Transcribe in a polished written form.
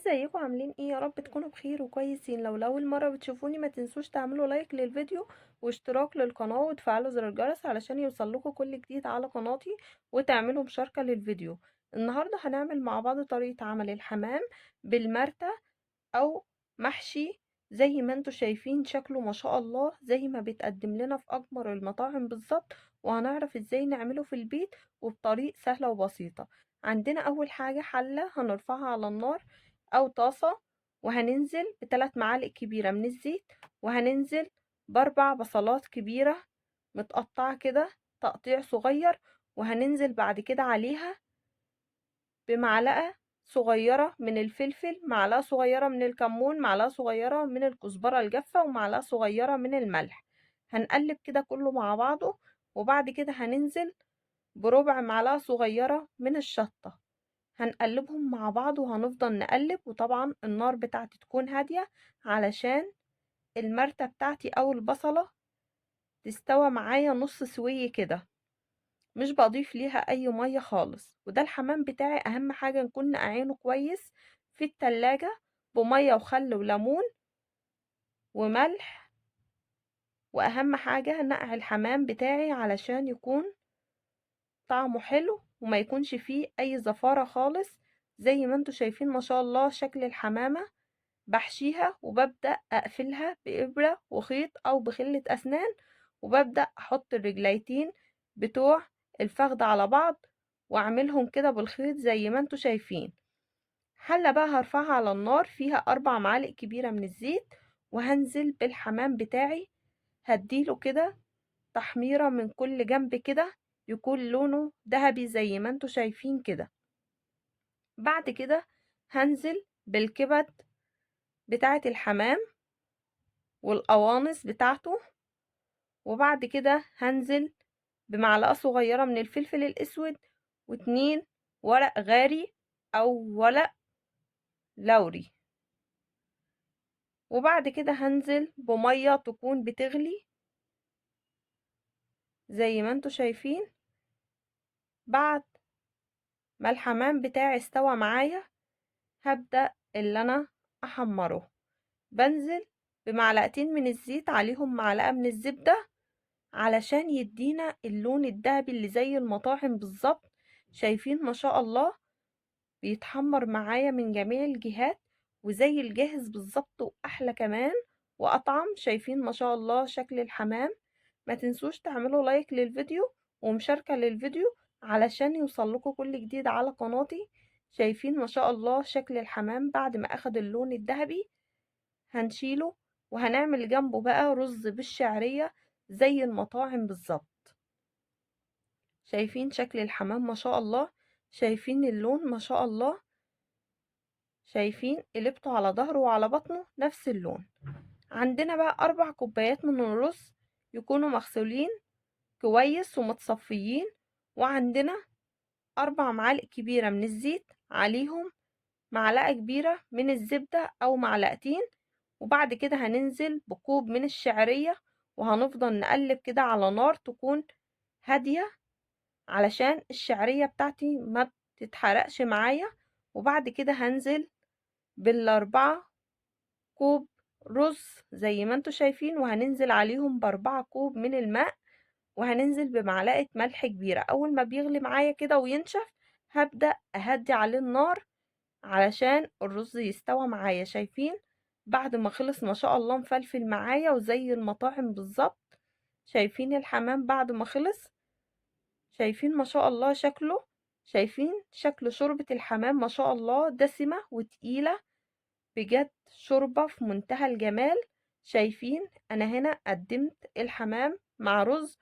ازيكم عاملين ايه؟ يا رب تكونوا بخير وكويسين. لو لأول مرة بتشوفوني ما تنسوش تعملوا لايك للفيديو واشتراك للقناة وتفعلوا زر الجرس علشان يوصلكوا كل جديد على قناتي، وتعملوا مشاركة للفيديو. النهاردة هنعمل مع بعض طريقة عمل الحمام بالمرتة او محشي. زي ما انتوا شايفين شكله ما شاء الله زي ما بيتقدم لنا في اجمر المطاعم بالظبط، وهنعرف ازاي نعمله في البيت وبطريقة سهلة وبسيطة. عندنا اول حاجة حلة هنرفعها على النار او طاسة، وهننزل ب3 معالق كبيرة من الزيت، وهننزل ب4 بصلات كبيرة متقطعة كده تقطيع صغير، وهننزل بعد كده عليها بمعلقة صغيرة من الفلفل، معلقة صغيرة من الكمون، معلقة صغيرة من الكزبرة الجافة، ومعلقة صغيرة من الملح. هنقلب كده كله مع بعضه، وبعد كده هننزل بربع معلقة صغيرة من الشطة. هنقلبهم مع بعض وهنفضل نقلب، وطبعا النار بتاعتي تكون هادية علشان المرتة بتاعتي او البصلة تستوى معايا نص سوية كده. مش بضيف ليها اي مية خالص. وده الحمام بتاعي اهم حاجة نكون نقعينه كويس في التلاجة بمية وخل وليمون وملح. واهم حاجة نقع الحمام بتاعي علشان يكون طعمه حلو وما يكونش فيه اي زفارة خالص. زي ما انتوا شايفين ما شاء الله شكل الحمامة. بحشيها وببدأ اقفلها بإبرة وخيط او بخلة اسنان، وببدأ احط الرجليتين بتوع الفخدة على بعض واعملهم كده بالخيط زي ما انتوا شايفين. حلة بقى هرفعها على النار فيها 4 معالق كبيرة من الزيت، وهنزل بالحمام بتاعي هديله كده تحميرة من كل جنب كده، يكون لونه ذهبي زي ما انتوا شايفين كده. بعد كده هنزل بالكبد بتاعة الحمام والقوانص بتاعته، وبعد كده هنزل بمعلقة صغيرة من الفلفل الأسود، و2 ورق غاري أو ورق لوري. وبعد كده هنزل بمية تكون بتغلي زي ما انتوا شايفين. بعد ما الحمام بتاعي استوى معايا هبدأ اللي انا احمره. بنزل بمعلقتين من الزيت عليهم معلقة من الزبدة علشان يدينا اللون الذهبي اللي زي المطاعم بالظبط. شايفين ما شاء الله بيتحمر معايا من جميع الجهات وزي الجاهز بالظبط واحلى كمان واطعم. شايفين ما شاء الله شكل الحمام. ما تنسوش تعملوا لايك للفيديو ومشاركة للفيديو علشان يوصلكوا كل جديد على قناتي. شايفين ما شاء الله شكل الحمام بعد ما اخد اللون الذهبي. هنشيله وهنعمل جنبه بقى رز بالشعرية زي المطاعم بالظبط. شايفين شكل الحمام ما شاء الله، شايفين اللون ما شاء الله، شايفين قلبته على ظهره وعلى بطنه نفس اللون. عندنا بقى 4 كوبايات من الرز يكونوا مغسولين كويس ومتصفيين، وعندنا 4 معالق كبيرة من الزيت عليهم معلقة كبيرة من الزبدة أو معلقتين. وبعد كده هننزل بكوب من الشعرية، وهنفضل نقلب كده على نار تكون هادية علشان الشعرية بتاعتي ما تتحرقش معايا. وبعد كده هنزل بال4 كوب رز زي ما انتوا شايفين، وهننزل عليهم ب4 كوب من الماء، وهننزل بمعلقة ملح كبيرة. أول ما بيغلي معايا كده وينشف هبدأ أهدي عليه النار علشان الرز يستوى معايا. شايفين بعد ما خلص ما شاء الله مفلفل معايا وزي المطاعم بالظبط. شايفين الحمام بعد ما خلص، شايفين ما شاء الله شكله، شايفين شكل شوربة الحمام ما شاء الله دسمة وتقيلة بجد، شوربة في منتهى الجمال. شايفين أنا هنا قدمت الحمام مع رز